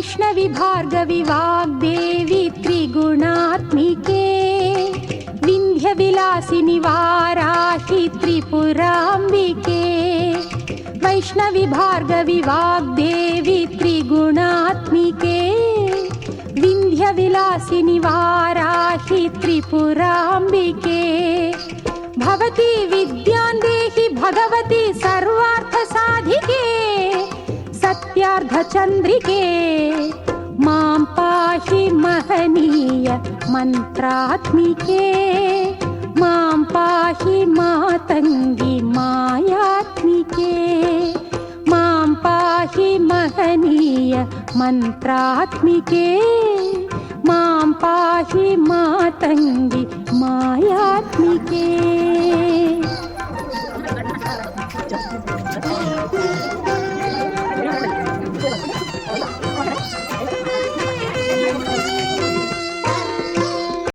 वैष्णवी भार्गवी वाग्देवी त्रिगुणात्मिके विन्ध्यविलासिनि वाराहि त्रिपुराम्बिके वैष्णवी भार्गवी वाग्देवी त्रिगुणात्मिके विन्ध्यविलासिनि वाराहि त्रिपुराम्बिके भवती विद्यां देहि भगवती सर्वार्थसाधिके सत्यार्धचन्द्रिके मां पाहि महनीय मन्त्रात्मिके मां पाहि मातङ्गी मायात्मिके मां पाहि महनीय मन्त्रात्मिके मां पाहि मातङ्गी मायात्मिके।